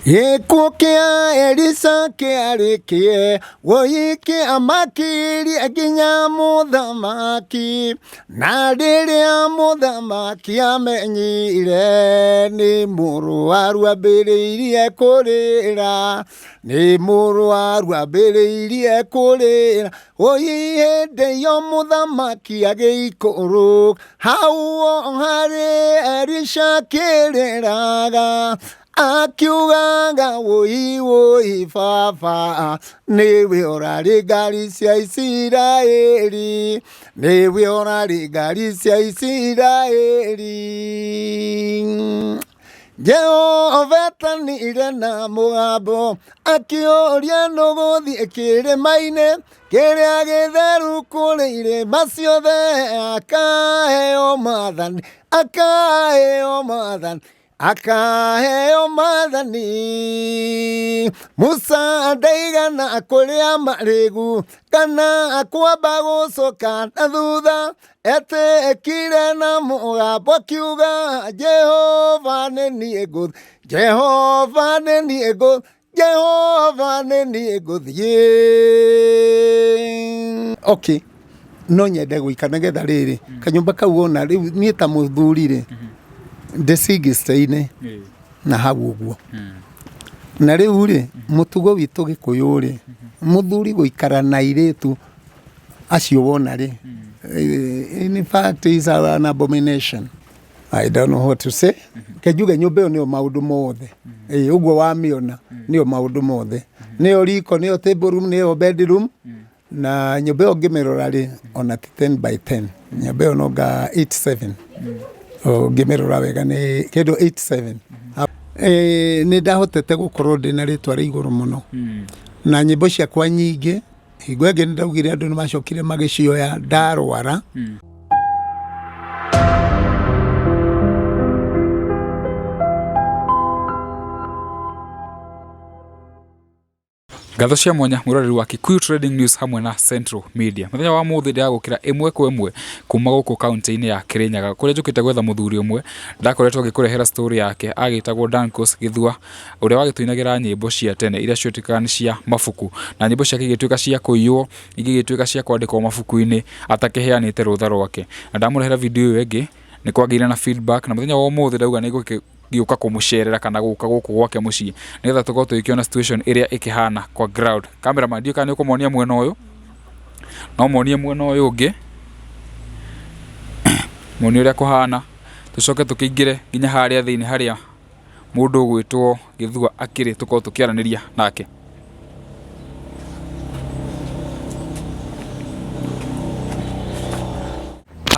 Yekukia Elisa kiarikie woiki amakiri aginya muthamaki na riria muthamaki amenyire ni murwaru ambiriirie kurira ni murwaru ambiriirie kurira hindi yo muthamaki agiikuru hau hari Elisa kiriraga akiugaga woi baba niwe orari ngari cia Isiraeli niwe orari ngari cia Isiraeli Jehova etanire na mugambo akioria nuguthie kirima-ini kiria githeru kuri irima ciothe akaheo maathani akaheo maathani Musa ndaigana kuria marigu kana kwamba gucoka na thutha etekire na mugambo akiuga Jehova nĩ niĩ ngũthiĩ Jehova nĩ niĩ ngũthiĩ Jehova nĩ niĩ ngũthiĩ. Okay, no nyende gũikara nĩgetha rĩrĩ kanyũmba kau wona rĩu niĩ ta mũthuri rĩ ndĩcigĩcĩine na hau ũguo na rĩu rĩ mũtugo witũ Gĩkũyũ rĩ mũthuri gũikara na airĩtu acio wona rĩ in fact is an abomination. I don't know what to say. Kejuge nyũmba ĩyo nĩyo maũndũ mothe ũguo wamĩona nĩyo maũndũ mothe nĩyo riko nĩyo table room nĩyo bedroom na nyũmba ĩyo ngĩmĩrora rĩ ona 10 by 10 nyũmba ĩyo nonga 87 ngĩmĩrora wega nĩ kĩndũ 87 nĩ ndahotete gũkorwo ndĩna rĩtwa rĩ igũrũ mũno na nyĩmbo ciakwa nyingĩ hingo ĩngĩ nĩ ndaugire andũ nĩ macokire magĩcioya ndarwara. Ngatho cia mwanya murori wa Kikuyu Trading News hamwe na Central Media. Muthenya wa muthi ndagukira imwe kwa imwe kuma guku county-ini ya Kirinyaga kuria njukite gwetha muthuri umwe ndakoretwo gikurehera story yake agitagwo Dankos Githua uria wagituinagira nyimbo cia tene iria ciotikana cia mafuku na nyimbo ciake igituika cia kuiywo igituika cia kwandikwo mafuku-ini atakiheanite rutha rwake. Ndamurehera video iyo ingi ni kwagire na feedback na muthenya wa muthi ndauga ni giuka kumucerera kana guka guku gwake mucii nigetha tukorwo tukiona situation iria ikihana kwa ground. Cameraman dio kana ukumonia mwena uyu no monie mwena uyu ungi moni uria kuhana tucoke tukingire nginya haria thiini haria mundu gwitwo Githua akiri tukorwo tukiaraniria nake.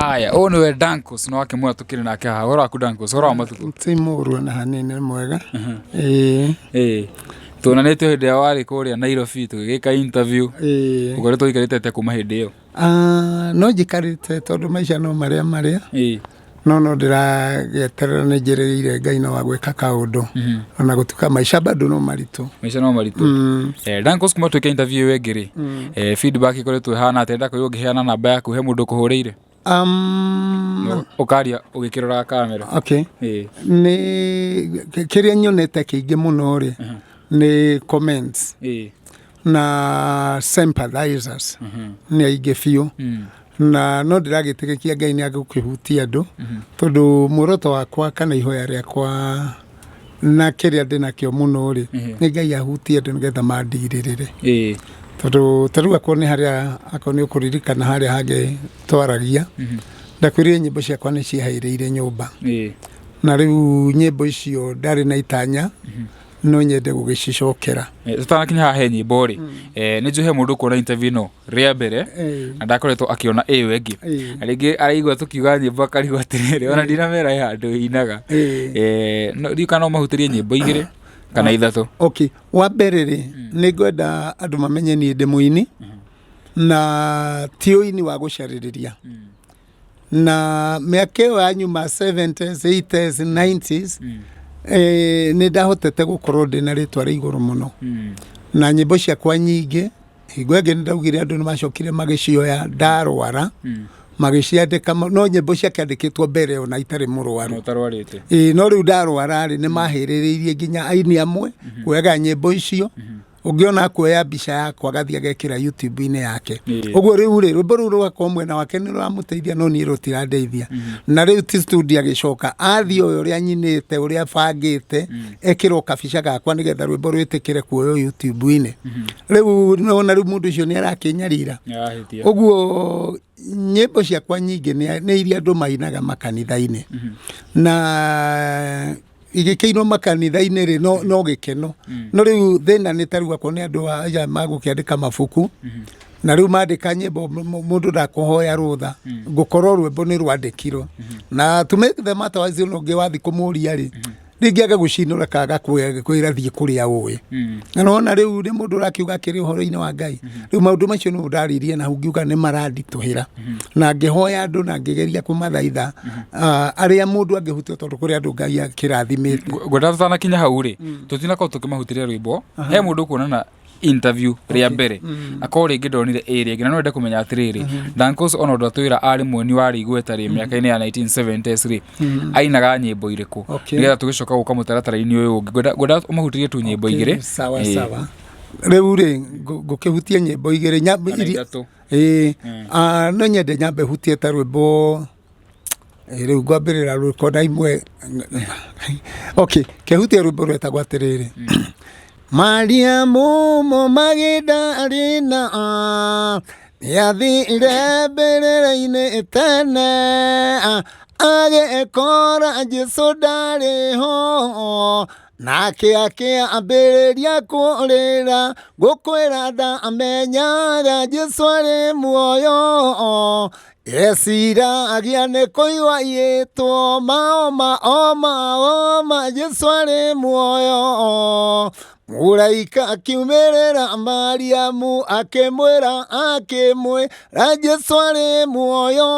Aya, o niwe Dankos no akimwa tukiri nake haha. Ora ku Dankos, ora matutu. Timuru na hanene mwega. Tuonanĩte hĩndĩ ya warĩ kũrĩa Nairobi tũgĩka interview. Ũkoretwo ikarĩte kuma hĩndĩ ĩyo. No njikarĩte tondũ maica no marĩa. No ndĩrageterera nĩ njĩrĩire Ngai no wa gwĩka kaũndũ. Ona gũtuka maica bado no maritũ. Maica no maritũ. Dankos kuma twĩka interview ĩyo ĩngĩ rĩ. Feedback ĩkoretwo ĩhana atĩ ndakũrwo ũngĩheana namba yaku he mũndũ ũkũhũrĩire. Ukaria ugikirora kamera. Okay. Ni kiria nyonete kiingi muno ri ni comments na sympathizers ni aige biu na no ndiragitikikia Ngai ni agukihutia andu tondu muoroto wakwa kana ihoya riakwa na kiria ndinakio muno ri ni Ngai ahutie andu nigetha mandiririre tondu akwa ni haria akoni ukuririkana haria hage twaragia ndakwirire nyimbo ciakwa ni cihairiire nyumba na riu nyimbo icio ndari na itanya no nyende gugicicokera tutanakinya hahe nyimbo ri ni njuhe mundu kuona interview no ria mbere na ndakoretwo akiona iyo ingi aringi araigwa tukiuga nyimbo akarigwa atiriri ona ndinamera handu inaga no ri kana mahutirie nyimbo igire kana ithatu. Okay, wa mbere ri ni ngwenda andu mamenye ni ndi muini na ti uini wa gucaririria na miaka ya nyuma 70s 80s 90s ni ndahotete gukorwo ndina ritwa ri iguru muno na nyimbo ciakwa nyingi hingo ĩngĩ ndaugire andu ni macokire magicioya ndarwara magĩciandĩka no nyĩmbo ciakĩandĩkĩtwo mbere ona itarĩ mũrwaru ũtarwarĩte no rĩu ndarwara-rĩ nĩ mahĩrĩrĩirie nginya aini amwe kuoyaga nyĩmbo icio ũngĩona kuoya mbica yakwa agathiĩ agekĩra YouTube-inĩ yake ũguo rĩu-rĩ rwĩmbo rũu rũgakorwo mwena wake nĩ rũramũteithia no niĩ rũtirandeithia na rĩu ti studio agĩcoka athiĩ o ũrĩa nyinĩte ũrĩa bangĩte ekĩrwo kabica gakwa nĩgetha rwĩmbo rwĩtĩkĩre kuoywo YouTube-inĩ rĩu nona rĩu mũndũ ũcio nĩ arakĩnyarira ũguo nyĩmbo ciakwa nyingĩ nĩ iria andũ mainaga makanitha-inĩ na igĩkĩinwo makanitha-inĩ-rĩ no gĩkeno no rĩu thĩna nĩ tarĩu akorwo nĩ andũ aya magũkĩandĩka mabuku na rĩu mandĩka nyĩmbo mũndũ ndakũhoya rũtha ngũkorwo rwĩmbo nĩ rwandĩkirwo na to make the matter worse ũngĩ wathi kũmũria-rĩ rĩngĩ agagũcinũra kaga kwĩra thiĩ kũrĩa ũĩ na nona rĩu nĩ mũndũ ũrakiuga kĩrĩ ũhoro-inĩ wa Ngai rĩu maũndũ macio no ndaririe na ngiuga nĩ maranditũhĩra na ngĩhoya andũ na ngĩgeria kũmathaitha arĩa mũndũ angĩhutio tondũ kũrĩ andũ Ngai akĩrathimĩte ngwenda tũtanakinya hau-rĩ tũtinakorwo tũkĩmahutĩria rwĩmbo he mũndũ kuonana interview rĩa mbere akorwo rĩngĩ ndonire rĩngĩ na no ende kũmenya atĩrĩrĩ Dankos ona ũndũ atwĩra arĩ mũini warĩ igweta rĩ mĩaka-inĩ ya 1970s ainaga nyĩmbo irĩkũ nĩgetha tũgĩcoka gũka mũtaratara-inĩ ũyũ ũngĩ ngwenda ũmahutĩrie tu nyĩmbo igĩrĩ sawa rĩu-rĩ ngũkĩhutia nyĩmbo igĩrĩ no nyende nyambe hutie ta rwĩmbo rĩu ngwambĩrĩra rũkona imwe kehutia rwĩmbo rwetagwo atĩrĩrĩ Mariamu Magdalena nĩathire mbĩrĩra-inĩ tene agĩkora Jesũ ndarĩ ho nake akĩambĩrĩria kũrĩra ngũkwĩra ndamenyaga Jesũ arĩ muoyo eciragia nĩ kũigua maoma Jesũ arĩ muoyo mũraika akiumĩrĩra Mariamu akĩmwĩra Jesũ arĩ muoyo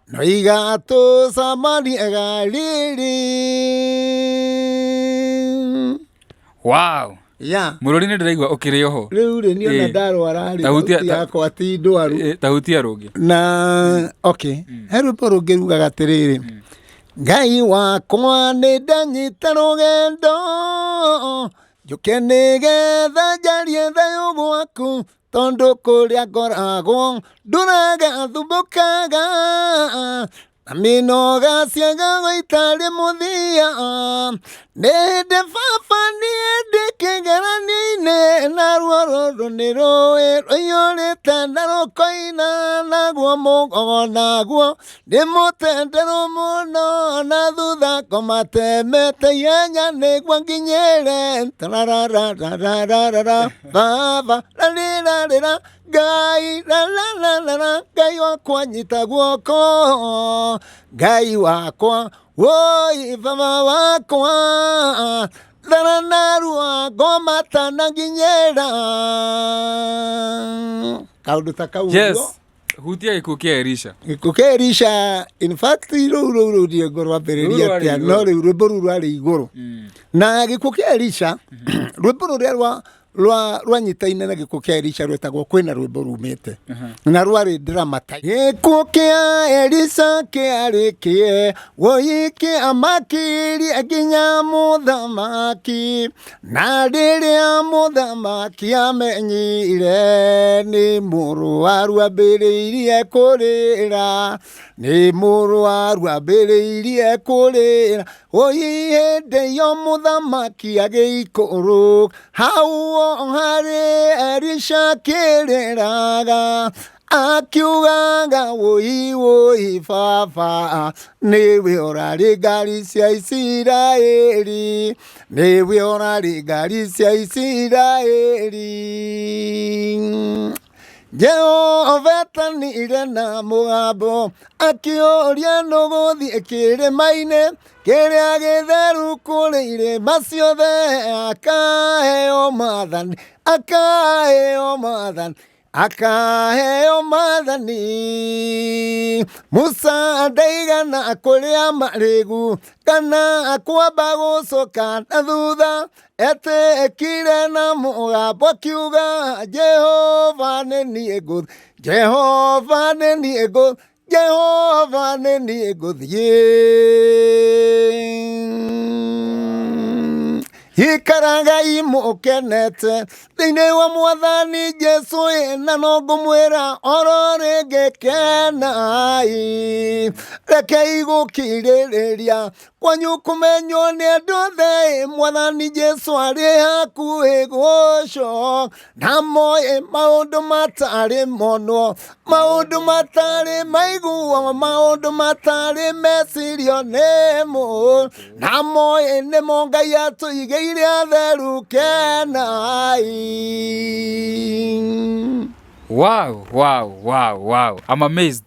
noiga tũcamanie Galili. Wow. Mũrũri nĩ ndĩraigua ũkĩrĩ oho rĩu-rĩ niĩ ona ndarwara-rĩ thauti yakwa ti ndwaru tahutia rũngĩ na he rwĩmbo rũngĩ rugaga atĩrĩrĩ Ngai wakwa nĩ ndanyita rũgendo njũke nĩgetha njarie thayũ gwaku tondũ kũrĩa ngoragwo ndũragathumbũkaga na mĩnoga ciagago itarĩ mũthia nĩ hĩndĩ baba niĩ ndĩ kĩgeranio-inĩ naruo rũrũ nĩ rũĩ rũiyũrĩte na rũkoina naguo mũgogo naguo ndĩmũtenderũ mũno na thutha ngũmatemete ihenya nĩguo nginyĩre tarararararara baba rarĩrarĩra Ngai Ngai wakwa nyita guoko Ngai wakwa woi baba wakwa tharanarua ngomata na nginyĩra kaũndũ ta kau hutia gĩkuũ kĩa Elisha in fact rũu ndiĩ ngorwambĩrĩria atĩa no rĩu rwĩmbo rũu rwarĩ igũrũ na gĩkuũ kĩa Elisha rwĩmbo rũrĩa rwanyitaine na gĩkuũ kĩa Elisha rwĩtagwo kwĩna rwĩmbo rumĩte na rwarĩ dramatic gĩkuũ kĩa Elisha kĩarĩkie gũikĩamakirie nginya mũthamaki na rĩrĩa mũthamaki amenyire nĩ mũrwaru ambĩrĩirie kũrĩra hĩndĩ ĩyo mũthamaki agĩikũrũka hau harĩ Elisha kĩrĩraga akiugaga woi baba nĩwe ũrarĩ ngari cia Isiraeli Jehova etanire na mũgambo akĩũria nũgũthiĩ kĩrĩma-inĩ kĩrĩa gĩtheru kũrĩ irĩma ciothe akaheo maathani akaheo mathani Musa ndaigana kuria marigu kana kwamba gucoka na thutha etekire na mugambo akiuga Jehova nĩ niĩ ngũthiĩ Jehova nĩ niĩ ngũthiĩ Jehova nĩ niĩ ngũthiĩ ikaraga imukenete thĩinĩ wa Mwathani Jesu na no ngũmwĩra oro rĩngĩ kenai rekei gũkirĩrĩria kwanyu kũmenywo nĩ andũ othe Mwathani Jesu arĩ hakuhĩ gũcoka na moĩ maũndũ matarĩ monwo maũndũ matarĩ maiguo maũndũ matarĩ mecirio nĩ mũndũ na moĩ nĩmo Ngai atũigĩire atheru kenai. Wow. I'm amazed.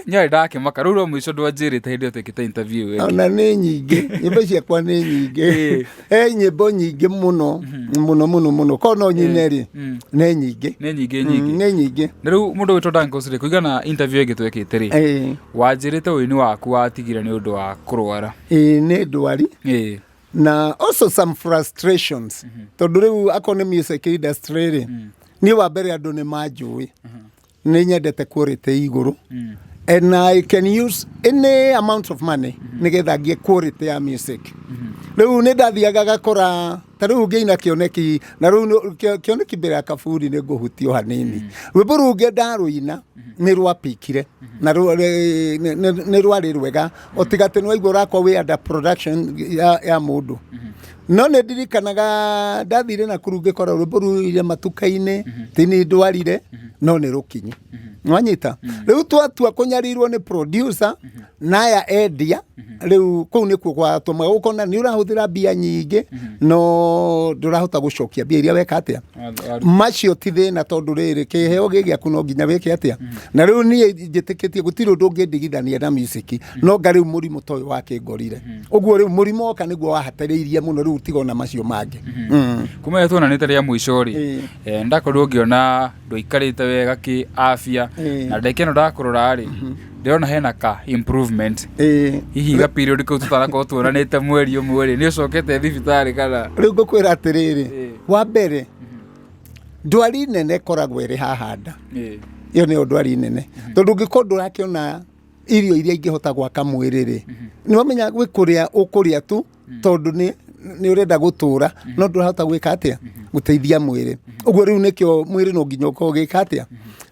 Nyari ndakĩmaka rĩu rwa mũico ndwanjĩrĩte hĩndĩ ĩyo twĩkĩte interview ona nĩ nyingĩ nyĩmbo ciakwa nĩ nyingĩ nyĩmbo nyingĩ mũno korwo no nyine rĩ nĩ nyingĩ na rĩu mũndũ wĩtwo Dankos rĩ kũigana interview ĩngĩ twĩkĩte rĩ wanjĩrĩte ũini waku watigire nĩ ũndũ wa kũrwara nĩ ndwari na also some frustrations tondũ rĩu akorwo nĩ music industry rĩ niĩ wa mbere andũ nĩ manjũĩ nĩ nyendete quality igũrũ and I can use any amount of money nigetha ngie quality ya music rĩu nĩ ndathiaga gakora ta rĩu ngĩina kĩoneki na rĩu kĩoneki mbere ya kaburi nĩ ngũhutio hanini rwĩmbo rũu ndarũina nĩ rwapikire na nĩ rwarĩ rwega o tiga atĩ nĩwaigua ũrakwa wĩ under production ya mũndũ no nĩ ndirikanaga ndathire Nakuru ngĩkora rwĩmbo rũire matuka-inĩ tĩ nĩ ndwarire no nĩ rũkinyu nwanyita rĩu twatua kũnyarirwo nĩ producer naya endia rĩu kũu nĩkuo gwatũmaga ũkona nĩ ũrahũthĩra mbia nyingĩ no ndũrahota gũcokia mbia iria weka atĩa macio ti thĩna tondũ rĩrĩ kĩheo gĩaku no nginya wĩke atĩa na rĩu niĩ njĩtĩkĩtie gũtirĩ ũndũ ũngĩndigithania na music no nga rĩu mũrimũ ta ũyũ wakĩngorire ũguo rĩu mũrimũ oka nĩguo wahatĩrĩirie mũno rĩu tigona macio mangĩ kuma tuonanĩte rĩa mũico rĩ ndakorirwo ngĩona ndũikarĩte wega kĩ afya na ndeke no ndakũrora rĩ ndĩrona hena ka improvement hihi ga period kau tũtarakorwo tuonanĩte mweri ũmwe rĩ nĩ ũcokete thibitarĩ kana rĩu ngũkwĩra atĩrĩrĩ wa mbere ndwari nene koragwo ĩrĩ haha nda ĩyo nĩyo ndwari nene tondũ ũngĩkorwo ndũrakĩona irio iria ingĩhota gwaka mwĩrĩ rĩ nĩwamenya gwĩ kũrĩa ũkũrĩa tu tondũ nĩ ũrenda gũtũra no ndũrahota gwĩka atĩa gũteithia mwĩrĩ ũguo rĩu nĩkĩo mwĩrĩ no nginya ũkorwo gĩka atĩa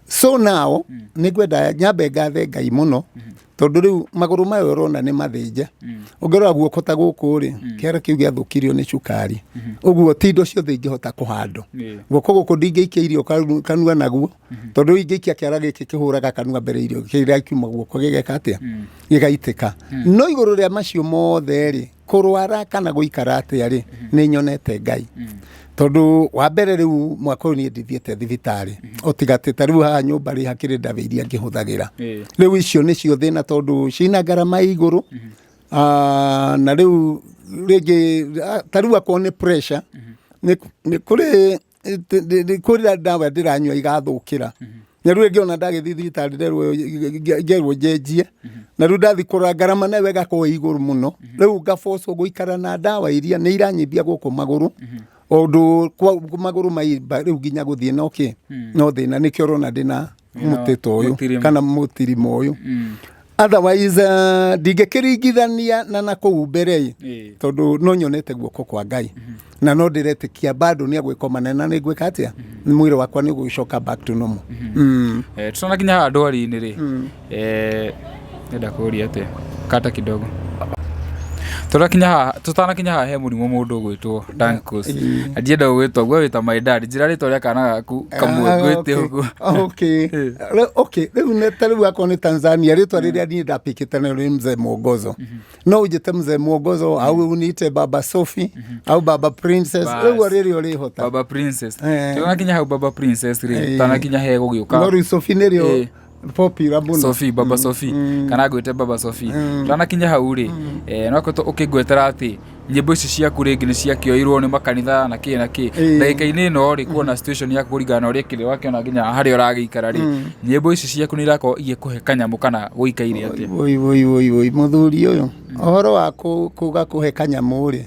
so now nĩngwenda nyambe ngathe Ngai mũno tondũ rĩu magũrũ mayo ũrona nĩ mathĩnje ũngĩrora guoko ta gũkũ rĩ kĩara kĩu gĩathũkirio nĩ cukari ũguo ti indo ciothe ingĩhota kũhandwo guoko gũkũ ndingĩikia irio kanua naguo tondũ ingĩikia kĩara gĩkĩ kĩhũraga kanua mbere irio kĩrĩa kiuma guoko gĩgeka atĩa gĩgaitĩka no igũrũ rĩa macio mothe rĩ kũrwara kana gũikara atĩa rĩ nĩ nyonete Ngai tondũ wa mbere rĩu mwaka ũyũ niĩ ndithiĩte thibitarĩ o tiga atĩ ta rĩu haha nyũmba rĩ hakĩrĩ ndawa iria ngĩhũthagĩra rĩu icio nĩcio thĩna tondũ cina ngarama igũrũ na rĩu rĩngĩ ta rĩu akorwo nĩ pressure nĩ kũrĩ ndawa ndĩranyua igathũkĩra na rĩu rĩngĩ ona ndagĩthiĩ thibitarĩ ngerwo njenjie na rĩu ndathi kũrora ngarama nayo ĩgakorwo igũrũ mũno rĩu ngabocwo gũikara na ndawa iria nĩ iranyibia gũkũ magũrũ ũndũ magũrũ maimba rĩu nginya gũthiĩ no thĩna nĩkĩo ũrona ndĩna mũtĩto ũyũ kana mũtirimo ũyũ otherwise ndingĩkĩringithania na kũu mbere tondũ no nyonete guoko kwa Ngai na no ndĩretĩkia bado nĩ agwĩka manene nĩ gwĩka atĩa mwĩrĩ wakwa nĩ gũcoka back to normal tũtanakinya haha ndwari-inĩ rĩ nenda kũria atĩa kata kidogo tutanakinya haha he mũrimũ mũndũ ũgwĩtwo Dankos ndienda gũgwĩtwo guo wĩta my dad njĩra rĩtwa rĩa kana gaku kamwe gwĩte ũguo okay rĩu ta rĩu akorwo nĩ Tanzania rĩtwa rĩrĩa niĩ ndapĩkĩte narĩo nĩ Mzee Mwongozo no ũnjĩte Mzee Mwongozo au ũnĩte Baba Sophie au Baba Princess rĩu rĩrĩa ũrĩhota Baba Princess tunakinya hau Baba Princess rĩ tanakinya he gũgĩũka no rĩu Sophie nĩrĩo popular muno Sophie Baba Sophie kana gwĩte Baba Sophie tanakinya hau rĩ no ũkĩngwetera atĩ nyimbo ici ciaku ringi ni ciakioirwo ni makanitha na ki ndagika-ini no ri kuona situation yaku kuringana uria kiri wakiona nginya hari uragiikara ri nyimbo ici ciaku ni irako igikuhe kanyamu kana guikaire atia oi muthuri uyu ohoro wa kuga kuhe kanyamu ri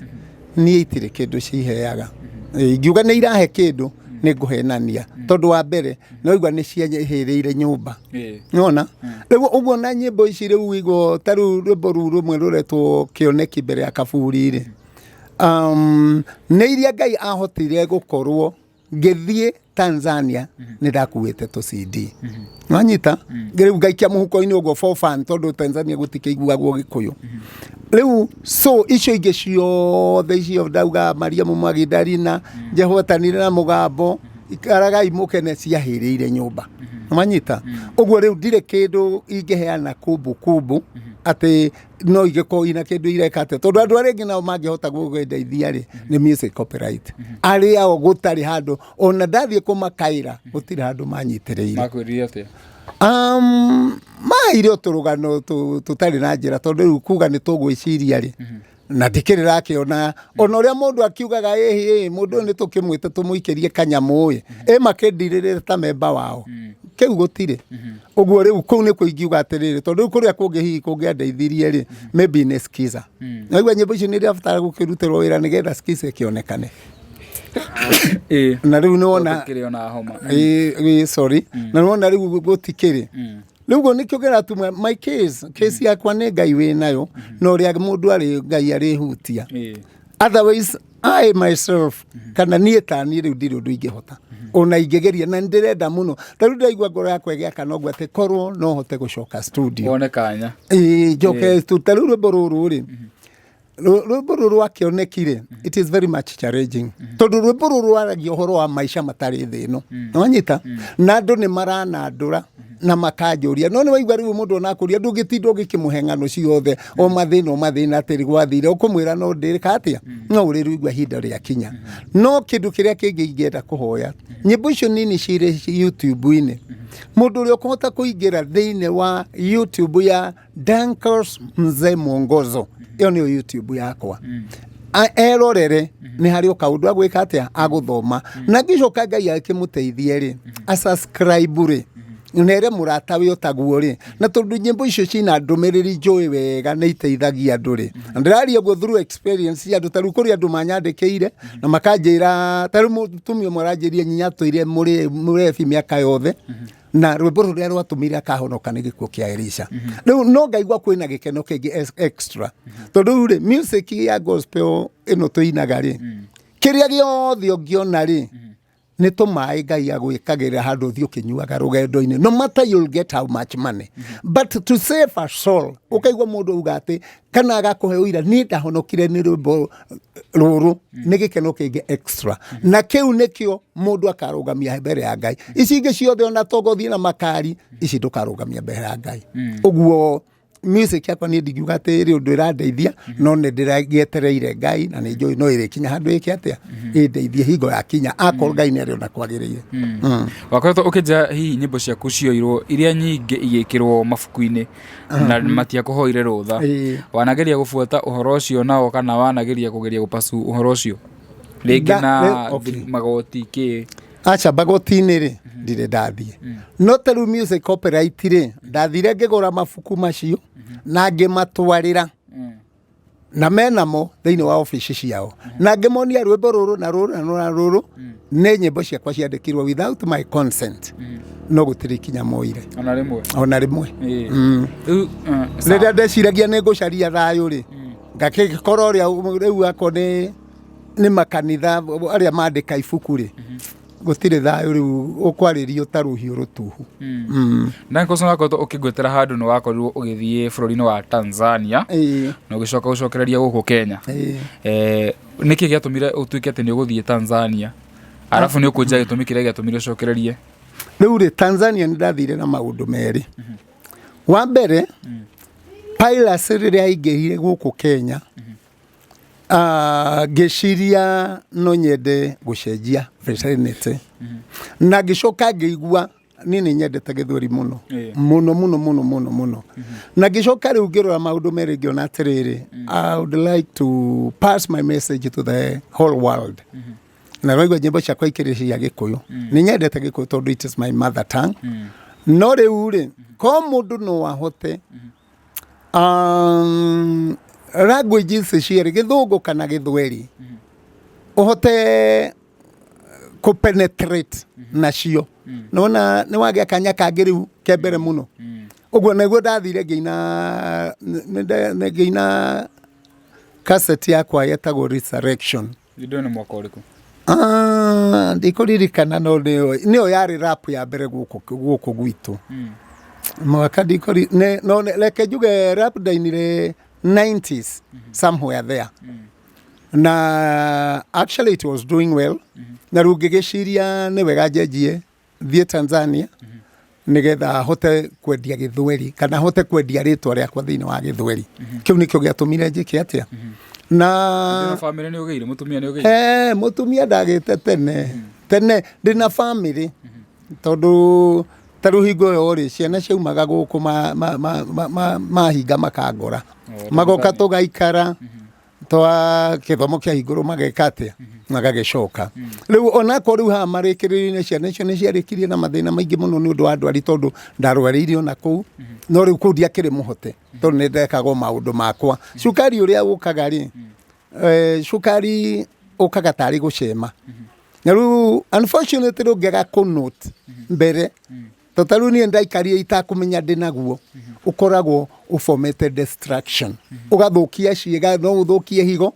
ni itire kindu ciheaga ngiuga ni irahe kindu ni nguhenania tondu wa mbere no igwa ni ciahiriire nyumba nona riu uguo na nyimbo ici riu igwo taru rwimbo ru rumwe ruretwo kioneki mbere ya kaburi ri ni iria Ngai ahotire gukorwo ngithie Tanzania ni ndakuite to CD nwanyita riu ngaikia muhuko-ini uguo for fun tondu Tanzania gutikeiguagwo Gikuyu riu so icio ingi ciothe icio ndauga Mariamu Magdalena Jehotanire na mugambo ikaragai mukene ciahiriire nyumba nwanyita uguo riu ndire kindu ingiheana kubu ati no igiko ina kindu irekate tondu andu aringi nao mangihota gugendeithia ri ni music copyright ari ao gutari handu ona ndathie kumakaira gutiri handu manyitireire makwiririe atia maire uturugano tutari na njira tondu riu kuga ni tugwiciria ri na ndikiri rakiona ona uria mundu akiugaga mundu ni tukimwite tumuikirie kanyamu wi makendirire ta memba wao kiu gutire uguo riu kuu ni kuingiuga atiriri tondu kuria kungi hihi kungiandeithirie ri maybe ni skiza naigua nyimbo icio ni irabatara gukirutirwo wira nigetha skiza kionekane na riu niwona sorry na niwona riu gutikiri riu go nikio geratuma my case yakwa ni Ngai wi nayo no ria mundu ari Ngai ari hutia otherwise I myself kana nie tani riu ndiri undu ingihota ona ingegeria na ndirenda muno taru ndaigua ngoro yakwa igiaka no gwate korwo no hote gucoka studio one kanya joke taru rwimbo ruru ri rwimbo ruru akionekire it is very much challenging tondu rwimbo ruru aragia uhoro wa maisha matari thino nwanyita na andu ni maranandura na makanjuria no ni waigua riu mundu onakuria ndungitindo gikimuhengano ciothe o mathina atiri gwathire ukumwira no ndirika atia no uri riu igua hinda ria kinya no kindu kiria kingi ingienda kuhoya nyimbo icio nini cire YouTube-ini mundu uria ukuhota kuingira thiine wa YouTube ya Dankers Mzee Mwongozo iyo ni YouTube yakwa erorere ni hari ukaundu agwika atia aguthoma na gicoka Ngai akimuteithie ri subscribe ri nere murata wi otaguo ri na tondu nyimbo icio cina ndumiriri njui wega ni iteithagia andu ri ndiraria go through experience ya andu taru kuri andu manyandikire na makanjira taru mutumio moranjirie nyinyatwire muri miaka yothe na rwimbo ruria rwatumire akahonoka ni gikuo kia Elisha riu no ngaigua kwina gikeno kingi extra tondu ri music ya gospel ino tuinaga ri kiria giothe ungiona ri ni tumai Ngai agwikagira handu thio kinyuaga rugendo-ini no matter you'll get how much money but to save a soul ukaigua mundu ugate kana agakuhe uira ni ndahonokire ni rwimbo ruru ni gikeno kingi extra na kiu nikio mundu akarugamia mbere ya Ngai ici ingi ciothe ona togothie na makari ici ndukarugamia mbere ya Ngai uguo music yakwa ni ndigiuga atiri undu irandeithia no ni ndiragietereire Ngai na ni njui no irikinya handu iki atia indeithie hingo ya kinya akor Ngai ni ari ona kwagiriire wakoretwo ukija hihi nyimbo ciaku cioirwo iria nyingi igikirwo mabuku-ini na matia kuhoire rutha wanageria gubuata uhoro ucio nao kana wanageria kugeria gupasu uhoro ucio ringi na magoti ki acha bagoti-ini ri ndire ndathie no taru music copyright ri ndathire ngigura mabuku macio na ngimatwarira na menamo thiini wa office ciao na ngimonia rwimbo ruru na ruru ni nyimbo ciakwa ciandikirwo without my consent no gutiri kinya moire ona rimwe riria ndeciragia ni ngucaria thayu ri ngakikora ria riu ako ni makanitha aria mandika ibuku ri gutire thayu riu ukwaririo taruhio rutuhu na koso nakoto ukigwetera handu no wakorirwo ugithie bururi-ini wa Tanzania no gicoka gucokereria guku Kenya niki giatumire utuike ati ni uguthie Tanzania arafu ni ukunja gitumi kiria giatumire ucokererie riu ri Tanzania ni ndathire na maundu meri wa mbere pilots riria ingehire guku Kenya geciria no nyende gucenjia vicinity na gicoka ngeigua nini nyendete githweri muno muno na gicoka riu ngirora maundu meri ngiona atiriri I would like to pass my message to the whole world na roigwa nyimbo ciakwa ikiricia Gikuyu ni nyendete Gikuyu tondu it is my mother tongue no riu ri ko mundu no ahote languages cieri Githungu kana Githweri uhote ku penetrate nacio nona ni wagia kanya kangĩ riu kembere muno uguo niguo ndathire ngeina cassette yakwa yetagwo Resurrection ndio ni mwaka ũrĩkũ ndikuririkana no nĩyo yarĩ rap ya mbere gũkũ gwitũ mwaka ndikori no leke njuge rap ndainire 90s somewhere there na actually it was doing well na rĩu ngĩgĩciria nĩ wega njenjie thiĩ Tanzania nigetha hote kwendia Githweri kana hote kwendia rĩtwa rĩakwa thĩinĩ wa Githweri kĩu nĩkĩo gĩatũmire njĩke atĩa na family nĩ ũgeire mũtumia nĩ ũgeire mũtumia ndagĩte tene ndĩna family tondũ tarĩu hingo ĩyo rĩ ciana ciaumaga gũkũ mahinga makangora magoka tũgaikara twa gĩthomo kĩa igũrũ mageka atĩa magagĩcoka rĩu onako rĩu haha marĩkĩrĩrio-inĩ ciana icio nĩ ciarĩkirie na mathĩna maingĩ mũno nĩ ũndũ wa ndwari tondũ ndarwarĩire ona kũu no rĩu kũu ndiakĩrĩ mũhote tondũ nĩ ndekaga maũndũ makwa cukari ũrĩa ũkaga rĩ cukari ũkaga tarĩ gũcema na rĩu unfortunately ũngĩaga kũnote mbere tondũ niĩ ndaikarie itakũmenya ndĩ naguo ukoragwo ufomete destruction ugathukia ciĩga no uthukie higo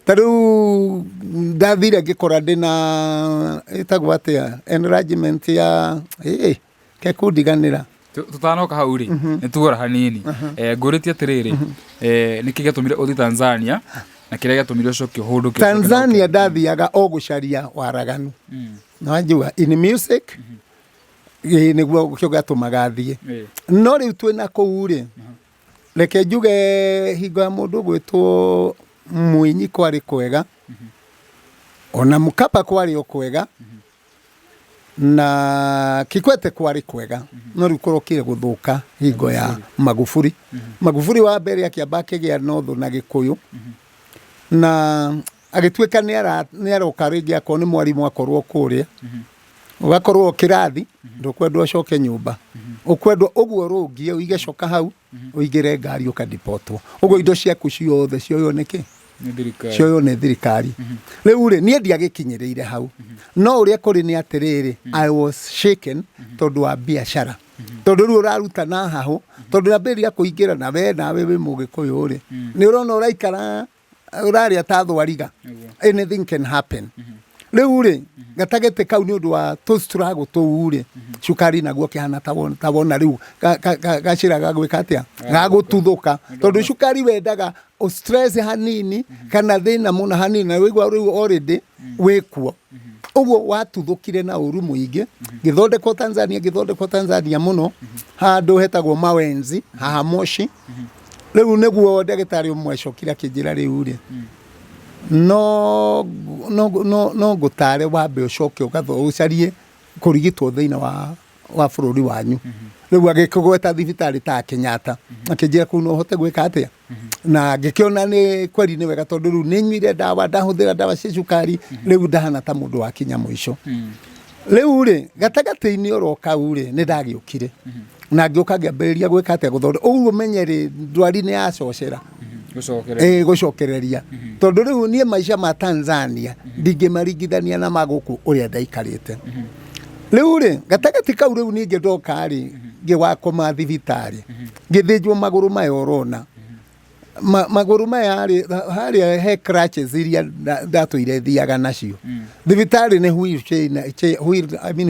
tariu ndathire ngikora ndina itagwo atia enlargement ya kekundiganira tutanoka hau ri nitugora hanini nguritie atiriri niki giatumire uthi Tanzania na kiria giatumire ucoke hundu Tanzania ndathiaga o gucaria waraganu najua in music niguo kĩo gatumaga thiĩ no rĩu twĩna kũu rĩ reke njuge hingo ya mũndũ gwĩtwo Muini kwarĩ kwega ona Mkapa kwarĩ o kwega na Kikwete kwarĩ kwega no rĩu kũrokire gũthũka hingo ya Magufuli wa mbere akĩamba akĩgĩa North na Gĩkũyũ na agĩtuĩka nĩ aroka rĩngĩ akorwo nĩ mwarimũ akorwo kũrĩa ugakorwo kirathi ndukwendwo coke nyumba ukwendwo uguo rungie uigecoka hau uigire ngari ukadipotwo uguo indo ciaku ciothe cioyo niki cioyo nĩ thirikari rĩu rĩ niĩ ndiagĩkinyĩrĩire hau no ũrĩa kũrĩ nĩ atĩrĩrĩ I was shaken tondũ wa biacara tondũ rĩu ũraruta na haho tondũ ndambĩrĩria kũingĩra nawe wĩ Mũgĩkũyũ rĩ nĩ ũrona ũraikara ũrarĩa ta thwariga anything can happen rĩu rĩ gatagete kau nĩ ũndũ wa tũcitũragwo tũu rĩ cukari naguo kĩhana tabona rĩu gaciraga gwĩka atĩa gagũtuthũka tondũ cukari wendaga o stress hanini kana thĩna mũna hanini na wĩigua rĩu already wĩkuo ũguo watuthũkire na ũru mũingĩ gĩthondekwo Tanzania mũno handũ hetagwo Mawenzi haha Moshi rĩu nĩguo ndagĩtarĩ ũmwe acokire akĩnjĩra rĩu rĩ no ngũtare wambe ũcoke ũcarie kũrigitwo thĩinĩ wa bũrũri wanyu rĩu agĩkũgweta thibitarĩ ta Kenyatta akĩnjĩra kũu no hote gwĩka atĩa na ngĩkĩona nĩ kweri nĩ wega tondũ rĩu nĩ nyuire ndawa ndahũthĩra ndawa cia cukari rĩu ndahana ta mũndũ wa kinya mũico rĩu rĩ gatagatĩ-inĩ oro kau rĩ nĩ ndagĩũkire na ngĩũka ngĩambĩrĩria gwĩka atĩa gũthondeka ũguo menye rĩ ndwari nĩ yacocera gũcokereria tondũ rĩu niĩ maica ma Tanzania ndingĩmaringithania na magũkũ ũrĩa ndaikarĩte rĩu rĩ gatagatĩ kau rĩu ningĩ ndoka rĩ ngĩwakoma thibitarĩ ngĩthĩnjwo magũrũ maya ũrona magũrũ maya rĩ harĩa he crutches iria ndatũire thiaga nacio thibitarĩ nĩ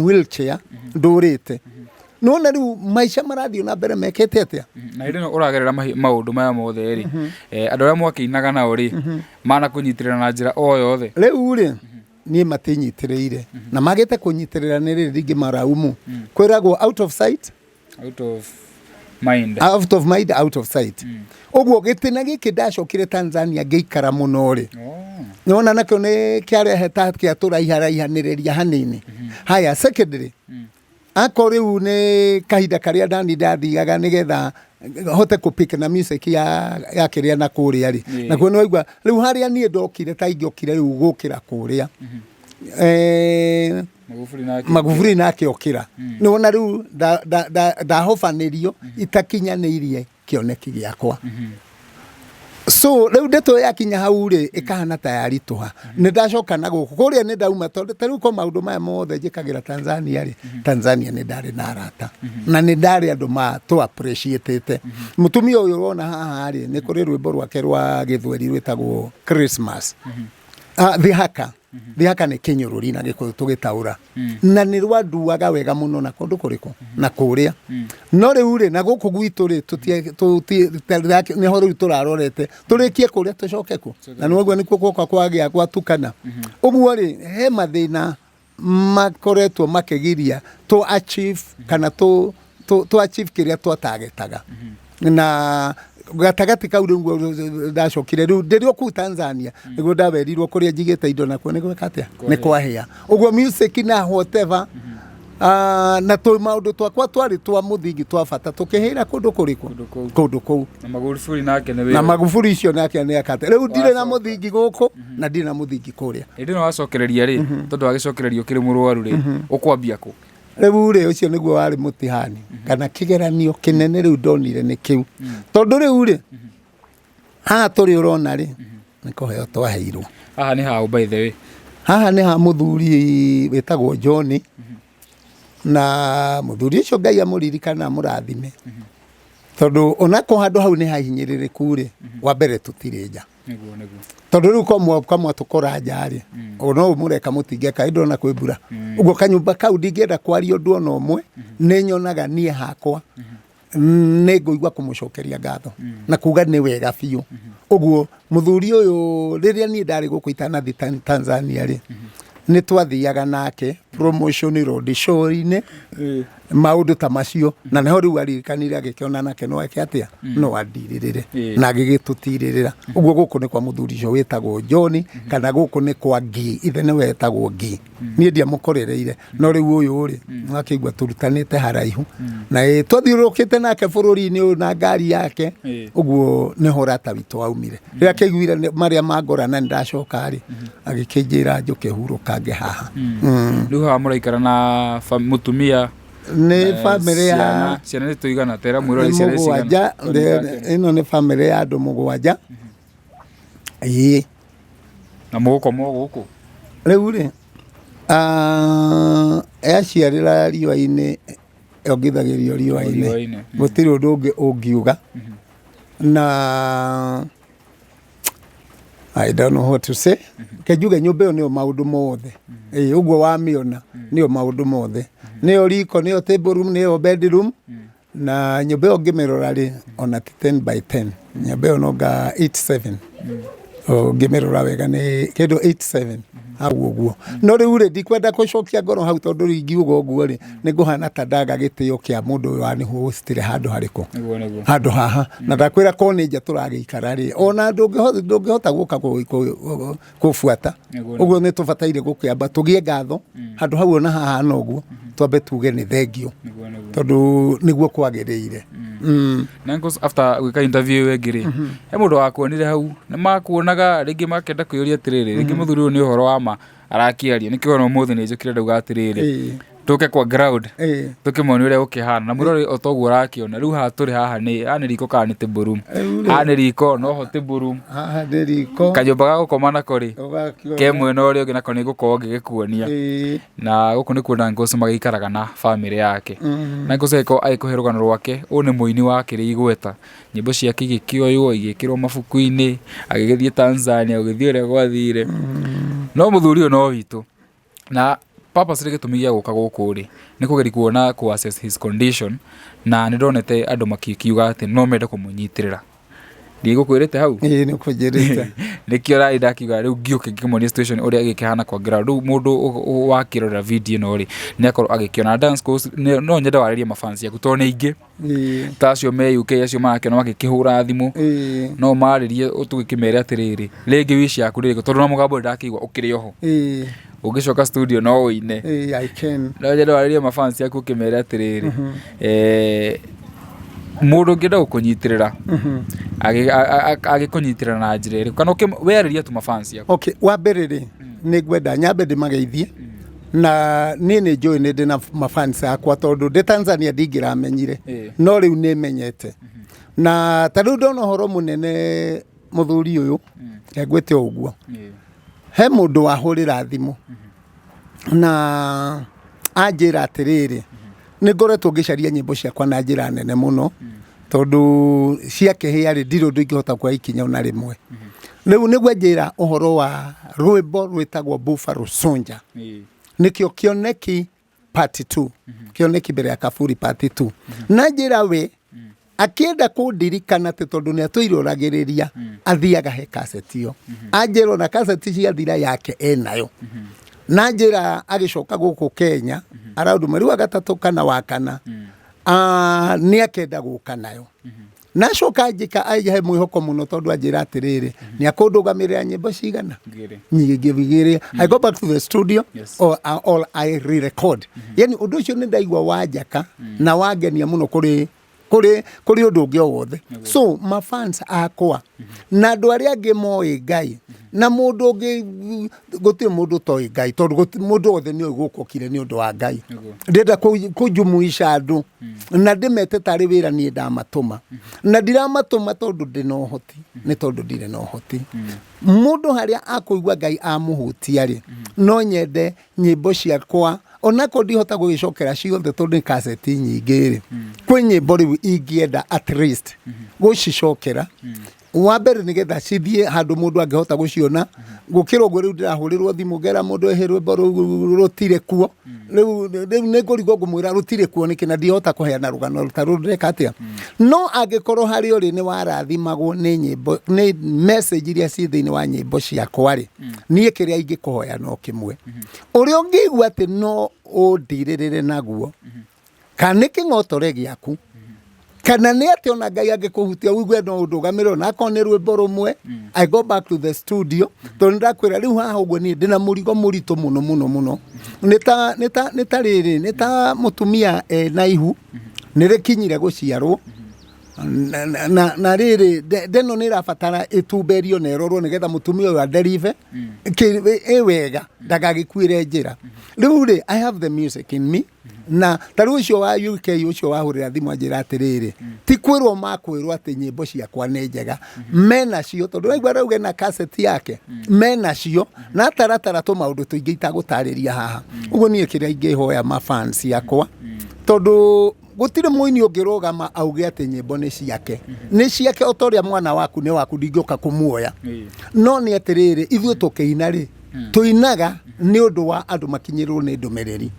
wheelchair ndũrĩte nona rĩu maica marathiĩ na mbere mekete atĩa na hĩndĩ ĩno ũragerera maũndũ maya mothe rĩ andũ arĩa mwakĩinaga nao rĩ manakũnyitĩrĩra na njĩra o yothe rĩu rĩ niĩ matinyitĩrĩire na magĩte kũnyitĩrĩra nĩ rĩrĩ rĩngĩ maraumu kwĩragwo out of sight out of mind out of sight ũguo gĩtĩna gĩkĩ ndacokire Tanzania ngĩikara mũno rĩ nĩwona nakĩo nĩ kĩarehe ta kĩatũraihanĩrĩria hanini haya secondary akore riu ni kahinda karia ndani ndathiaga nigetha hote kupika na music ya kiria na kuria ri na kuo noigwa riu haria nie ndokire ta ingiokire riu gukira kuria Magufuli nake okira niwona riu ndahobanirio itakinyanirie kioneki giakwa so riu ndeto yakinya hau ri ikahana tayari tuha ni ndacoka na guku kuria ni ndauma tondu riu ko maundu maya mothe njikagira Tanzania ri Tanzania ni ndari na arata na ni ndari andu ma to appreciate mutumia uyu urona haha ri ni kuri rwimbo rwake rwa githweri rwitagwo Christmas thihaka ni kinyururi na gikuyu tugitaura na ni rwanduaga wega muno na kundu kuriko na kuria no riu ri na guku gwitu ri ni ho riu turarorete turikie kuria tucoke ku na niguo nikuo guka kwagia gwatukana uguo ri he mathina makoretwo makigiria to achieve kana to achieve kiria twatagetaga na gatagati kau riu ndacokire riu ndirio ku Tanzania niguo ndaverirwo kuria njigite indo nakuo niguo katia ni kwahia uguo music na whatever na to maundu twakwa twari twa muthingi twa bata tukihira kundu kuriku kundu kou na Magufuli icio nake ni akate riu ndire na muthingi guku na ndire na muthingi kuria indi no wacokereria ri tondu agicokererio kiri murwaru ri ukwambia ku riu ri ucio niguo wari mutihani kana kigeranio kinene riu ndonire ni kiu tondu riu ri ha turi urona ri niko heo twaheirwo haha ni ha by the way haha ni ha muthuri wetagwo John na muthuri ucio Ngai amuririkana murathime tondu onako handu hau ni hahinyiririku ri wa mbere tutirija niguo tondu riu kamwe tukora njari ono mureka mutingeka indo na kwibura ugo kanyumba kau ndingienda kwaria undu ona umwe ni nyonaga nie hakwa ni nguigwa kumucokeria ngatho na kuga ni wega biu uguo muthuri uyu riria nie ndari guku itanathi Tanzania ri ni twathiaga nake promotion road show-ini maundu ta macio na neho riu aririkanire agikiona nake no ake atia no andiririre na agigitutirira uguo guku ni kwa muthuri ucio wetagwo John kana guku ni kwa Ngi ithe ni wetagwo Ngi nie ndia mukorereire no riu uyu ri ngakigwa turutanite haraihu na twathiurukite nake bururi-ini uyu na ngari yake uguo ni horata witu aumire riria kiguire maria mangorana ndacoka ri agikinjira njuke hurukange haha riu ha muraikara na mutumia ni family ya ciana ni tuigana tera mwiro ciana cigana ino ni family ya andu mugwanja na muguko muguku riu ri aciarira riũa-inĩ ongithagirio riũa-inĩ gutiri undu ungi ungiuga na I don't know what to say kejuge nyumba ĩyo nĩyo maundu mothe uguo wamiona nĩyo maundu mothe nĩyo riko nĩyo table room nĩyo bedroom na nyumba ĩyo ngimirora ri ona 10 by 10 nyumba ĩyo nonga 87 ngimirora wega ni kindu 87 hau uguo no riu ri ndikwenda gucokia ngoro hau tondu ringiuga uguo ri ni nguhana ta ndaga gitio kia mundu uyu wani hostire handu hariku handu haha na ndakwira ko ni nja turagiikara ri ona ndungihota guka kufuata uguo ni tubataire gukiamba tugie ngatho handu hau ona haha no uguo twambe tuge ni thengio tondu niguo kwagiriire Nankos after gwika interview wegiri he mundu wakuonire hau ni makuonaga ringi makenda kuyuria atiriri ringi muthuri uyu ni uhoro wa ma arakiaria nikio no muthe ni njukire ndauga atiriri tuke kwa ground tukimoni uria ukihana na murori otoguo arakiona riu ha turi haha ni riko kana ni tiburum ha ni riko no ho tiburum haha ni riko kanyumba ga gukomana kori ke mwena uria ungi nako ni gukorwo ngigikuonia na guku ni kuona ngoso magikaraga na family yake na ngoseko aikuhe rugano rwake u ni muini wa kiri igweta nyimbo ciake igikioywo igikirwo mabuku-ini agigithie Tanzania agithie uria gwathire no muthuri uyu no witu na papa sire gitumigia guka guku ri ni kugeri kuona ku assess his condition na ni ndonete andu makikiuga ati no mende kumunyitirira ndigukwirite hau ni kujirite nikio rai ndakiuga riu ngiuke ngimonia situation uria gikihana kwa ground riu mundu wakirora video no ri ni akorwo agikiona dance course no nyenda waririe mafans yaku to ni ingi tacio me UK acio make no magikihura thimu no maririe utugikimere atiriri ringi wici yaku ririko tondu na mugambo ndakigwa ukiri oho Ugicoka studio no uine. I can. No njendo waririe mafans yaku kimere atiriri. Mundu ngenda gukunyitirira. Agikunyitirira na njira iri. Kana weriria tu mafans yaku. Okay, wambere ni ngwenda nyambe ndimageithie. Na nini joy ni ndina mafans akwa tondu ndi Tanzania ndingiramenyire. No riu ni menyete. Na tariu ndona horo munene muthuri uyu egwete uguo. He mundu wahurira thimu. Na anjira atiriri ni ngoretwo ngicaria nyimbo ciakwa na njira nene muno tondu ciake hiari ndiro ndingihota kwa ikinya ona rimwe. Riu niguo njira uhoro wa rwimbo rwitagwo Buffalo Soldier. Nikio Kioneki part 2. Kioneki mbere ya Kaburi part 2. Na njira we akienda kundirikana te tondu ni atwiroragiriria athiaga he cassette iyo. Anjero na cassette cia thira yake enayo. Na njira agicoka guku Kenya around mweri wa gatatu kana wa kana ni akenda guka nayo. Na coka njika aje mwihoko muno tondu anjira atiriri ni akundugamirira nyimbo cigana nyingi vigiri. I go back to the studio or all I re-record. Yani undu ucio ni ndaigwa wajaka na wagenia muno kuri undu ungi wothe. So my fans akwa na andu aria angi moi Ngai na mundu ungi gutire mundu toi Ngai tondu mundu wothe ni ugukokire ni undu wa Ngai. Ndenda kujumuisha andu na ndimete tari wira ni ndamatuma na ndiramatuma tondu ndina uhoti ni tondu ndire na uhoti. Mundu haria akuigwa Ngai amuhutia ri no nyende nyimbo ciakwa onako ndihota gugicokera ciothe tondu ni cassette nyingi ri kwi nyimbo riu ingienda at least gucicokera wambere nigetha cithie handu mundu angihota guciona gukira uguo riu ndirahurirwo thimu ngera mundu ehe rwimbo rutire kuo riu ningurigo ngumwira rutire kuo nikina ndihota kuheana rugano rutaru ndeka atia. No angikorwo hari uri ni warathimagwo ni nyimbo ni message iria ci thiini wa nyimbo ciakwa ri nie kiria ingikuhoya no kimwe uri ungigwa ati no undiririre naguo kana kingotore giaku kana ni ati ona Ngai angikuhutia wigwe no ndugamiro na akone rwimbo rumwe. I go back to the studio tondu ndakwira riu haha uguo ni ndina murigo murito muno nita mutumia na ihu nirikinyire guciarwo na riri ndeno ni rabatara itumberio na erorwo nigetha mutumia uyu aderive wega ndagagikwire njira. Riu ri I have the music in me na tari ucio wa UK ucio wahurira thimu njira atiriri ti kwirwo makwirwo ati nyimbo ciakwa ni njega mena cio tondu waigwa rauge na cassette yake mena cio na taratara tu maundu tuingi itagutariria haha. Uguo nie kiria ingihoya ma fans yakwa tondu gutire muini ungirugama auge ati nyimbo ni ciake otoria mwana waku ni waku ndingioka kumuoya. No ni atiriri ithuĩ tukiina ri tuinaga ni undu wa andu makinyirwo ni ndumiriri.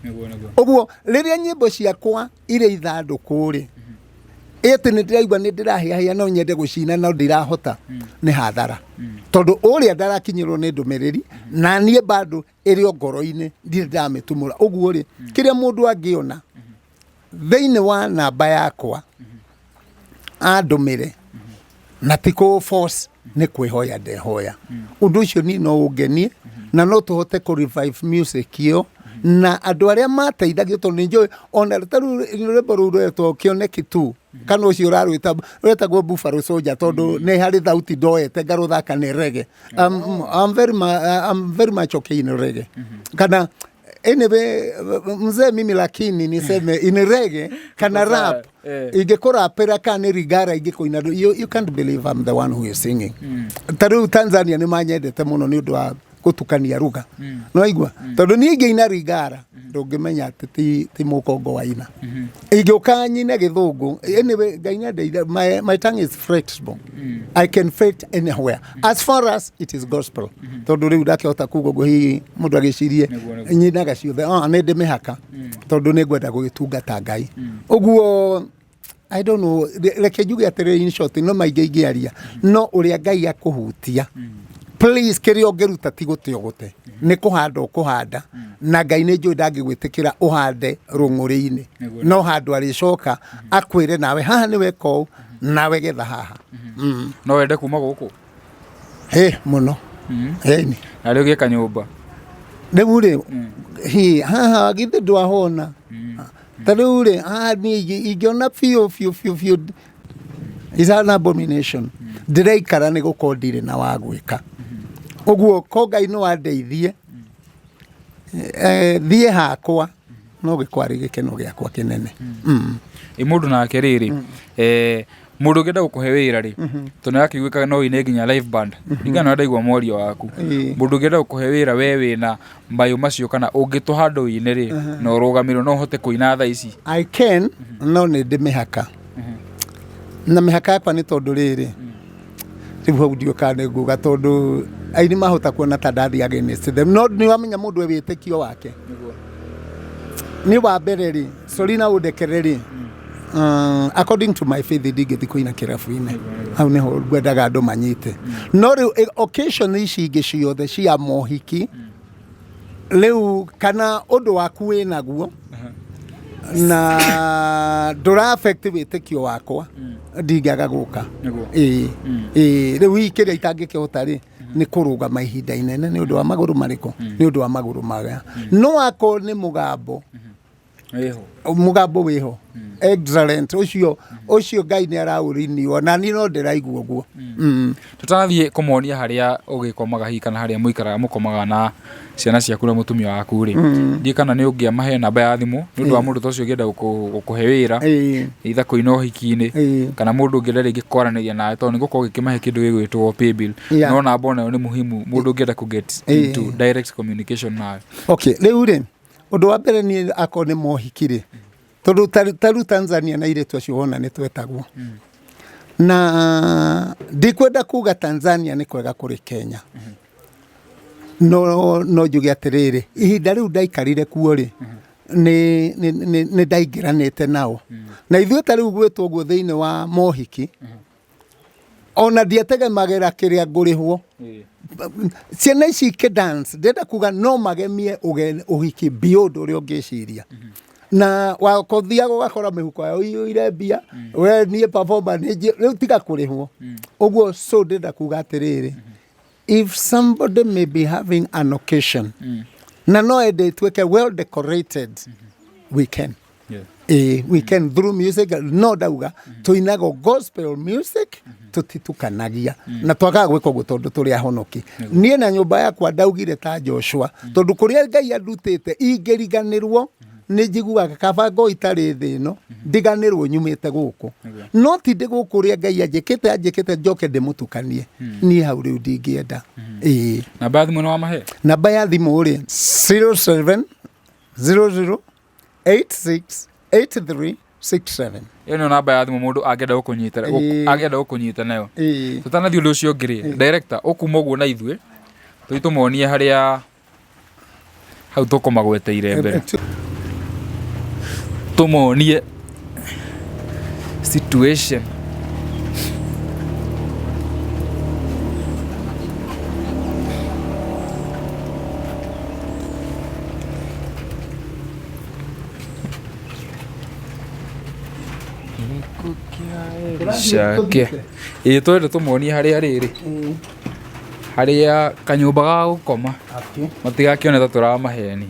Uguo riria nyimbo ciakwa ire ithanduku ri eti ni ndiraigwa ni ndirahia no nyende gucina no ndirahota ni hathara tondu uria ndarakinyirwo ni ndumiriri na nie bado iri ngoro-ini ndirametumura. Uguo ri kiria mundu angiona thiini wa namba yakwa andumire na tiko force ni kwihoya ndehoya. Undu ucio ni no ungenie na no tuhote ku revive music iyo na andu aria mateithagio tondu njoi ona taru rwimbo ru rwetwo Kioneki tu kana ucio rwetagwo Buffalo Soldier tondu ni hari thauti ndoete ngaruthaka ni reggae. I'm very much okay in reggae kana anyway mzee mimi lakini niseme in reggae kana rap ingekora pera kana rigara ingekuina. You can't believe I'm the one who is singing. Taru Tanzania ni manyendete muno ni undu wa gutukania ruga no igwa tondu ni ngeina rigara ndungimenya ati ti mukongo wa ina ingeuka nyine githungu. Anyway gaina my tongue is flexible. I can fit anywhere as far as it is gospel. Tondu riu ndakihota kugo hi mundu agicirie nyinaga ciothe ni ndimihaka tondu ni ngwenda gugitungata Ngai. Uguo I don't know reke njuge atiriri in short no maingi ingiaria no uria Ngai akuhutia please kiria ungiruta ti gute ogute ni kuhanda na Ngai ni njui ndangigwitikira uhande runguri-ini no handu aricoka akwire nawe haha ni weko nawe getha haha. No wende kuma guku muno ni ari ugika nyumba Rĩu rĩ haha githĩ ndwahona ta rĩu rĩ niĩ ingĩona biũ is an abomination. Ndĩraikara nĩ gũkorwo ndirĩ na wa gwĩka ũguo ko Ngai no andeithie thiĩ hakwa no gĩkwarĩ gĩkeno gĩakwa kĩnene. Mũndũ nake rĩrĩ mũndũ ũngĩenda gũkũhe wĩra rĩ tondũ nĩrakĩiguĩkaga no ine nginya live band ningana ndaigua morio waku mũndũ ũngĩenda gũkũhe wĩra we wĩna mayũ macio kana ũngĩtũha ndũ-inĩ rĩ na ũrũgamĩrĩrwo no ũhote kũina thaa ici? I can no nĩ ndĩmĩhaka na mĩhaka yakwa nĩ tondũ rĩrĩ rĩu hau ndiũka nĩ nguga tondũ aini mahota kuona ta ndathi against them no nĩ wamenya mũndũ wĩtĩkio wake nĩ wa mbere rĩ sori na ũndekere rĩ according to my faith ndigĩthi kũina kĩrabu-inĩ hau nĩho ngwendaga andũ manyite no rĩu occasion ici ingĩ ciothe cia mohiki rĩu kana ũndũ waku wĩnaguo na ndũra affect wĩtĩkio wakwa ndingĩaga gũka rĩu kĩrĩa itangĩkĩhota rĩ nĩ kũrũgama ihinda inene nĩ ũndũ wa magũrũ marĩkũ nĩ ũndũ wa magũrũ maya no akorwo nĩ mũgambo wĩho excellent ũcio Ngai nĩ araũrinio na niĩ no ndĩraigua ũguo. Tũtanathiĩ kũmonia harĩa ũgĩkomaga hihi kana harĩa mũikaraga mũkomaga na ciana ciaku na mũtumia waku rĩ ndiĩ kana nĩ ũngĩamahe namba ya thimũ nĩ ũndũ wa mũndũ ta ũcio ũngĩenda gũkũhe wĩra either kũina ũhiki-inĩ kana mũndũ ũngĩenda rĩngĩ kwaranĩria nawe tondũ nĩgũkorwo gĩkĩmahe kĩndũ gĩgwĩtwo paybill no namba onayo nĩ muhimu mũndũ ũngĩenda kũget into direct communication nawe. Rĩu rĩ ũndũ wa mbere niĩ akorwo nĩ mohiki rĩ tondũ taru Tanzania na irĩtu acio wona nĩ twetagwo na ndikwenda kuga Tanzania nĩ kwega kũrĩ Kenya no njuge atĩrĩrĩ ihinda rĩu ndaikarire kuo rĩ nĩ ndaingĩranĩte nao na ithuĩ ta rĩu gwĩtwo ũguo thĩinĩ wa mohiki ona ndiategemagĩra kĩrĩa ngũrĩhwo ciana ici dance ndenda kuga no magemie ũhiki beyond ũrĩa ũngĩciria na wakothiaga ũgakora mĩhuko yao iyũire mbia we niĩ performer rĩu tiga kũrĩhwo ũguo so ndenda kuga atĩrĩrĩ if somebody may be having an occasion na no ende ĩtuĩke well decorated we can we can through music no ndauga tũinaga gospel music tũtitukanagia na twakaga gwĩka ũguo tondũ tũrĩ ahonoki niĩ na nyũmba yakwa ndaugire ta Joshua tondũ kũrĩa Ngai andutĩte ingĩriganĩrwo nĩ njiguaga kabango itarĩ thĩ ĩno ndiganĩrwo nyumĩte gũkũ no ti ndĩ gũkũ ũrĩa Ngai anjĩkĩte njoke ndĩmũtukanie niĩ hau rĩu ndingĩenda. Namba ya thimũ nĩ wamahe? Namba ya thimũ rĩ 0700868367 ĩyo nĩ namba ya thimũ mũndũ angĩenda gũkũnyita nayo. Tũtanathiĩ ũndũ ũcio ũngĩ rĩ director ũkuma ũguo na ithuĩ tũthiĩ tũmonie harĩa hau tũkomagweteire mbere tũmonie situation shake twende tũmonie harĩa rĩrĩ harĩa kanyũmba ga gũkoma matigakĩone ta tũramaheni.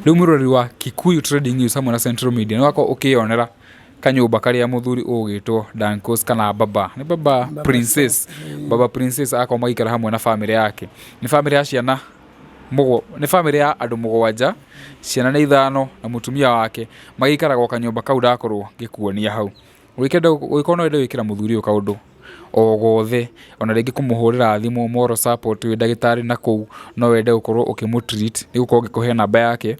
Rĩu mũrori wa Kikuyu Trading News hamwe na Central Media nĩ wakorwo ũkĩyonera kanyũmba karĩa mũthuri ũgĩtwo Dancos kana Baba nĩ Baba Princess akorwo magĩikara hamwe na family yake. Nĩ family ya ciana nĩ family ya andũ 7 ciana nĩ 5 na mũtumia wake magĩikaraga kanyũmba kau ndakorwo ngĩkuonia hau. Ũgĩkorwo no wende gwĩkĩra mũthuri ũyũ kaũndũ o gothe ona rĩngĩ kũmũhũrĩra thimũ moral support wĩ ndagĩtarĩ na kũu no wende gũkorwo ũkĩmũtreat nĩ gũkorwo ngĩkũhe namba yake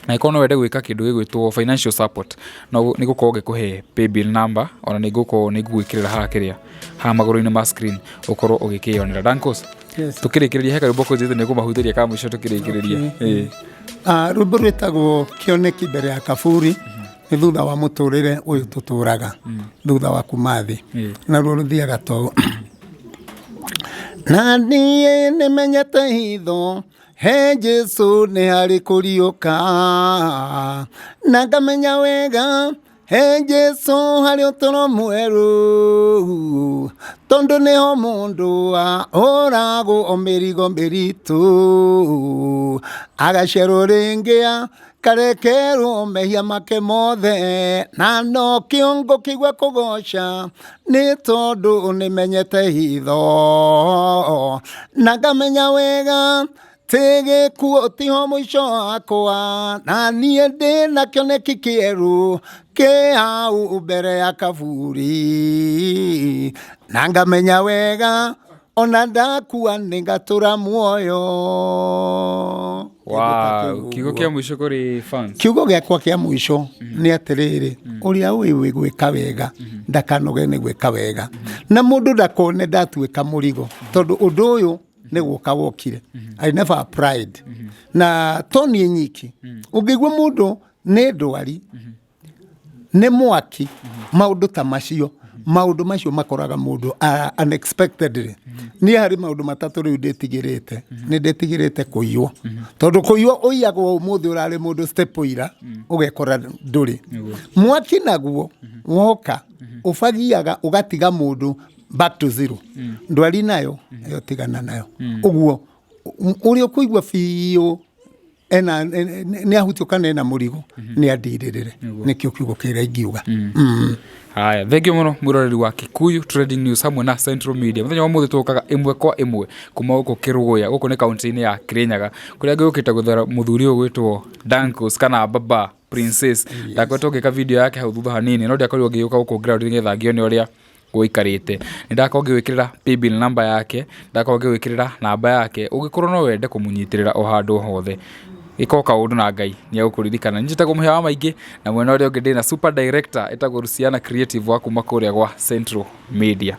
na ĩkorwo no wende gwĩka kĩndũ gĩgwĩtwo financial support no nĩ gũkorwo ngĩkũhe paybill number ona nĩ gũkorwo nĩ ngũgwĩkĩrĩra haha kĩrĩa haha magũrũ-inĩ ma screen ũkorwo ũgĩkĩyonera. Dancos tũkĩrĩkĩrĩria he karwĩmbo kũnjĩte nĩ ũkũmahutĩria kamũico tũkĩrĩkĩrĩria. Rwĩmbo rwĩtagwo kĩoneki mbere ya kaburi nĩ thutha wa mũtũrĩre ũyũ tũtũraga thutha wa kuma thĩ na ruo rũthiaga to na niĩ nĩmenyete hitho he Jesu nĩ harĩ kũriũka na ngamenya wega he Jesu harĩ ũtũro mwerũ tondũ nĩho mũndũ ahũragwo mĩrigo mĩritũ agacerwo rĩngĩ karekerwo mehia make mothe na no kĩongo kĩigua kũgoca nĩ tondũ nĩmenyete hitho na ngamenya wega tigĩkuũ tiho mũico wakwa na niĩ ndĩ na kĩoneki kĩerũ kĩ hau mbere ya kaburi na ngamenya wega ona ndakua nĩ ngatũra muoyo. Wow, kiugo kĩa mũico kũrĩ fans. Kiugo gĩakwa kĩa mũico nĩ atĩrĩrĩ, ũrĩa ũĩ gwĩka wega ndakanoge nĩ gwĩka wega na mũndũ ndakone ndatuĩka mũrigo tondũ ũndũ ũyũ nĩ gũka wokire. I never applied. Na to niĩ nyiki ũngĩigua mũndũ nĩ ndwari nĩ mwaki maũndũ ta macio maũndũ macio makoraga mũndũ unexpectedly. Niĩ harĩ maũndũ matatũ rĩu ndĩtigĩrĩte nĩ ndĩtigĩrĩte kũiywo tondũ kũiywo ũiyagwo ũmũthĩ ũrarĩ mũndũ step ira ũgekora ndũrĩ. Mwaki naguo woka ũbagiaga ũgatiga mũndũ back to zero. Ndwari nayo ĩyo tigana nayo. Ũguo ũrĩa ũkũigua biũ nĩ ahutio kana ena mũrigo nĩ andirĩrĩre nĩkĩo kiugo kĩrĩa ingiuga. Haya, thengio mũno mũroreri wa Kikuyu Trading News hamwe na Central Media. Mũthenya wa mũthĩ tũkaga ĩmwe kwa ĩmwe kuma gũkũ Kĩrũgũya gũkũ nĩ kaunti-inĩ ya Kirinyaga kũrĩa ngĩũkĩte gũthera mũthuri ũyũ gwĩtwo Dankos kana Baba Princess. Ndakoretwo ngĩka video yake hau thutha hanini no ndiakorirwo ngĩũka gũkũ ground nĩgetha ngĩone ũrĩa gũikarĩte. Nĩndakorwo ngĩwĩkĩrĩra paybill number yake, ndakorwo ngĩwĩkĩrĩra namba yake ũngĩkorwo no wende kũmũnyitĩrĩra o handũ hothe. Iko kaundu na Ngai ni agũkũririkana. Njĩtagwo mũhĩa wa maingĩ na mwena ũrĩa ũngĩ ndĩ na super director etagwo Ciana creative wa kuma kũrĩa gwa Central Media.